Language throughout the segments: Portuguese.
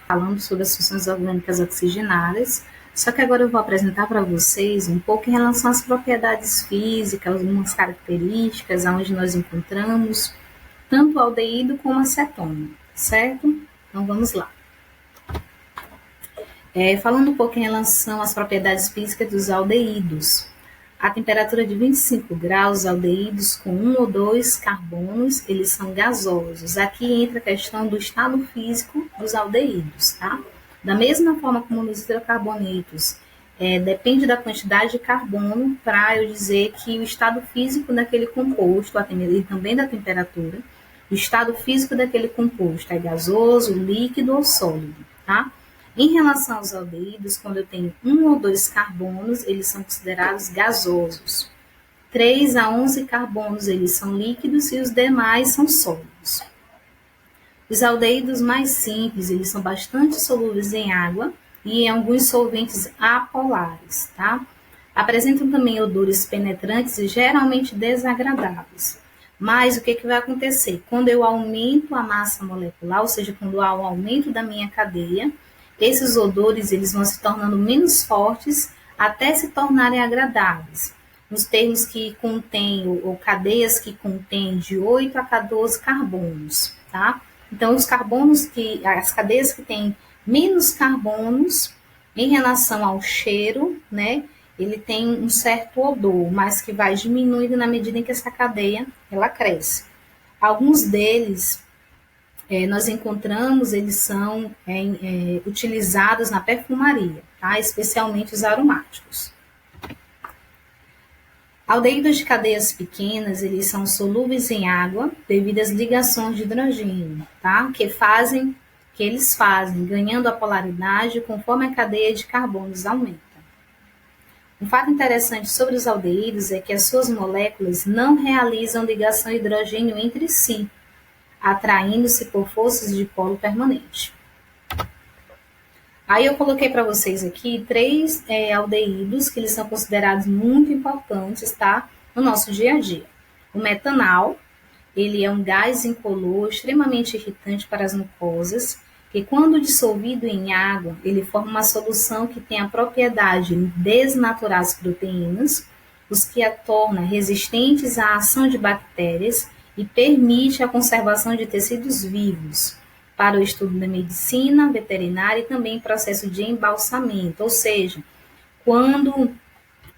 falando sobre as funções orgânicas oxigenadas, só que agora eu vou apresentar para vocês um pouco em relação às propriedades físicas, algumas características, onde nós encontramos tanto o aldeído como a cetona, certo? Então vamos lá. Falando um pouco em relação às propriedades físicas dos aldeídos. A temperatura de 25 graus, aldeídos com um ou dois carbonos, eles são gasosos. Aqui entra a questão do estado físico dos aldeídos, tá? Da mesma forma como nos hidrocarbonetos, depende da quantidade de carbono para eu dizer que o estado físico daquele composto, e também da temperatura, o estado físico daquele composto é gasoso, líquido ou sólido, tá? Em relação aos aldeídos, quando eu tenho um ou dois carbonos, eles são considerados gasosos. 3 a 11 carbonos, eles são líquidos e os demais são sólidos. Os aldeídos mais simples, eles são bastante solúveis em água e em alguns solventes apolares, tá? Apresentam também odores penetrantes e geralmente desagradáveis. Mas o que vai acontecer? Quando eu aumento a massa molecular, ou seja, quando há um aumento da minha cadeia, esses odores eles vão se tornando menos fortes até se tornarem agradáveis. Nos termos que contêm, ou cadeias que contêm de 8 a 14 carbonos, tá? Então, as cadeias que têm menos carbonos, em relação ao cheiro, né? Ele tem um certo odor, mas que vai diminuindo na medida em que essa cadeia, ela cresce. Alguns deles nós encontramos, eles são utilizados na perfumaria, tá? Especialmente os aromáticos. Aldeídos de cadeias pequenas, eles são solúveis em água devido às ligações de hidrogênio, tá? Que eles fazem, ganhando a polaridade conforme a cadeia de carbonos aumenta. Um fato interessante sobre os aldeídos é que as suas moléculas não realizam ligação de hidrogênio entre si, atraindo-se por forças de polo permanente. Aí eu coloquei para vocês aqui 3 aldeídos que eles são considerados muito importantes, tá? No nosso dia a dia. O metanal, ele é um gás incolor extremamente irritante para as mucosas, que quando dissolvido em água, ele forma uma solução que tem a propriedade de desnaturar as proteínas, os que a torna resistentes à ação de bactérias e permite a conservação de tecidos vivos para o estudo da medicina veterinária e também processo de embalsamento, ou seja, quando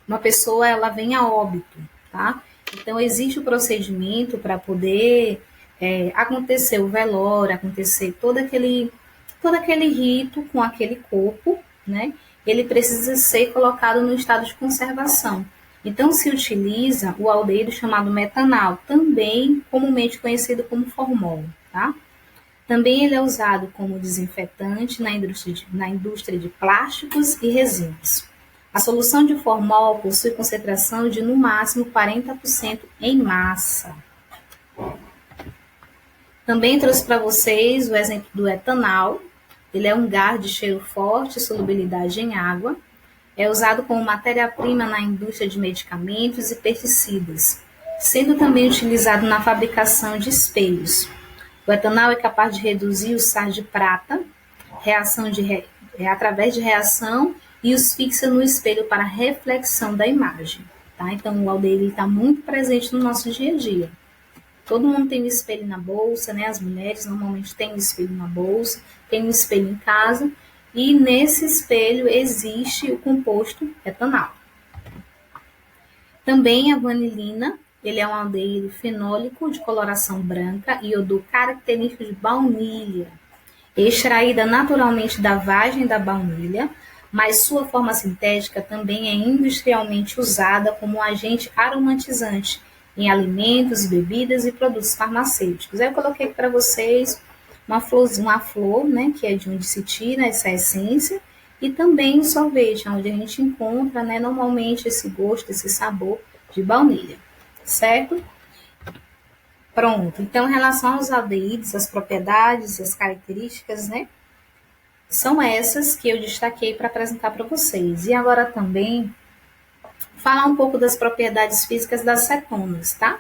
uma pessoa ela vem a óbito, tá? Então existe o procedimento para poder acontecer o velório, acontecer todo aquele rito com aquele corpo, né? Ele precisa ser colocado no estado de conservação. Então, se utiliza o aldeído chamado metanal, também comumente conhecido como formol, tá? Também ele é usado como desinfetante na indústria de plásticos e resinas. A solução de formol possui concentração de, no máximo, 40% em massa. Também trouxe para vocês o exemplo do etanol. Ele é um gás de cheiro forte e solubilidade em água. É usado como matéria-prima na indústria de medicamentos e pesticidas, sendo também utilizado na fabricação de espelhos. O etanol é capaz de reduzir os sais de prata através de reação e os fixa no espelho para reflexão da imagem. Tá? Então, o aldeído está muito presente no nosso dia a dia. Todo mundo tem um espelho na bolsa, né? As mulheres normalmente têm um espelho na bolsa, tem um espelho em casa, e nesse espelho existe o composto etanol. Também a vanilina, ele é um aldeído fenólico de coloração branca e odor característico de baunilha, extraída naturalmente da vagem da baunilha, mas sua forma sintética também é industrialmente usada como um agente aromatizante em alimentos, bebidas e produtos farmacêuticos. Aí eu coloquei aqui para vocês uma flor, né, que é de onde se tira essa essência, e também o sorvete, onde a gente encontra, né, normalmente esse gosto, esse sabor de baunilha, certo? Pronto, então em relação aos aldeídos, as propriedades, as características, né, são essas que eu destaquei para apresentar para vocês. E agora também falar um pouco das propriedades físicas das cetonas, tá?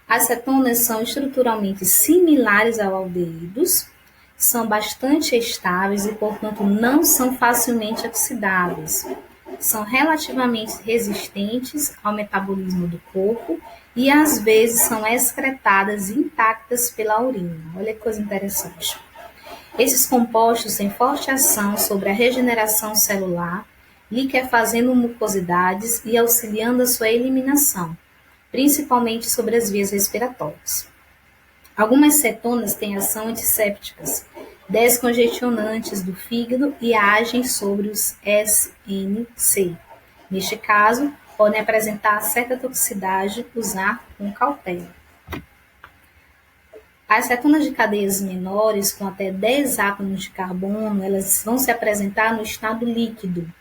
As cetonas são estruturalmente similares aos aldeídos, são bastante estáveis e, portanto, não são facilmente oxidáveis. São relativamente resistentes ao metabolismo do corpo e, às vezes, são excretadas intactas pela urina. Olha que coisa interessante. Esses compostos têm forte ação sobre a regeneração celular, liquefazendo mucosidades e auxiliando a sua eliminação, principalmente sobre as vias respiratórias. Algumas cetonas têm ação antissépticas, descongestionantes do fígado e agem sobre os SNC. Neste caso, podem apresentar certa toxicidade, usar com cautela. As cetonas de cadeias menores, com até 10 átomos de carbono, elas vão se apresentar no estado líquido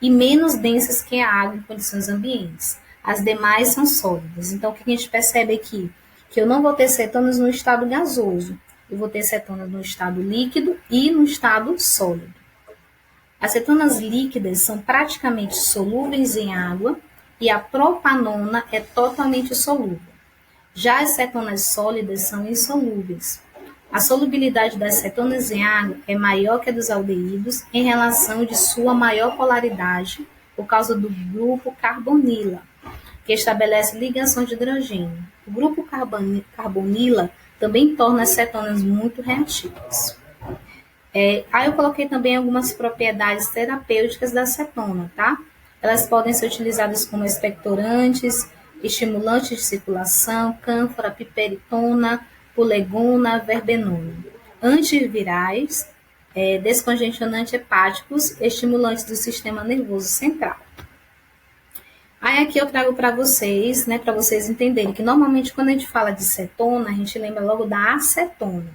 e menos densas que a água em condições ambientes. As demais são sólidas. Então, o que a gente percebe aqui? Que eu não vou ter cetonas no estado gasoso, eu vou ter cetonas no estado líquido e no estado sólido. As cetonas líquidas são praticamente solúveis em água e a propanona é totalmente solúvel. Já as cetonas sólidas são insolúveis. A solubilidade das cetonas em água é maior que a dos aldeídos em relação de sua maior polaridade por causa do grupo carbonila, que estabelece ligações de hidrogênio. O grupo carbonila também torna as cetonas muito reativas. Aí eu coloquei também algumas propriedades terapêuticas da cetona, tá? Elas podem ser utilizadas como expectorantes, estimulantes de circulação, cânfora, piperitona, pulegona, verbenona. Antivirais, descongestionantes hepáticos, estimulantes do sistema nervoso central. Aí aqui eu trago para vocês, né, para vocês entenderem que normalmente quando a gente fala de cetona, a gente lembra logo da acetona.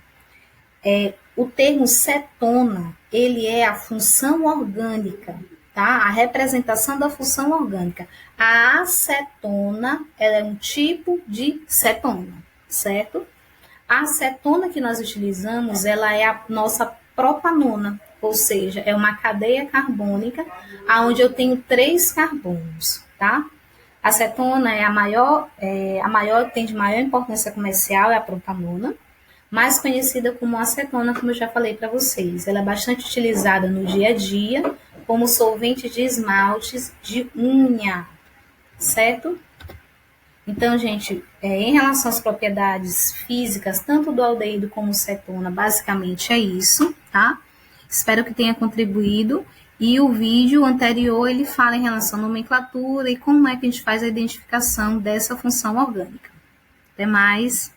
O termo cetona, ele é a função orgânica, tá? A representação da função orgânica. A acetona, ela é um tipo de cetona, certo? A acetona que nós utilizamos, ela é a nossa propanona, ou seja, é uma cadeia carbônica onde eu tenho 3 carbonos, tá? A acetona é a maior, tem de maior importância comercial, é a propanona, mais conhecida como acetona, como eu já falei para vocês. Ela é bastante utilizada no dia a dia como solvente de esmaltes de unha, certo? Então, gente, em relação às propriedades físicas, tanto do aldeído como cetona, basicamente é isso, tá? Espero que tenha contribuído. E o vídeo anterior, ele fala em relação à nomenclatura e como é que a gente faz a identificação dessa função orgânica. Até mais!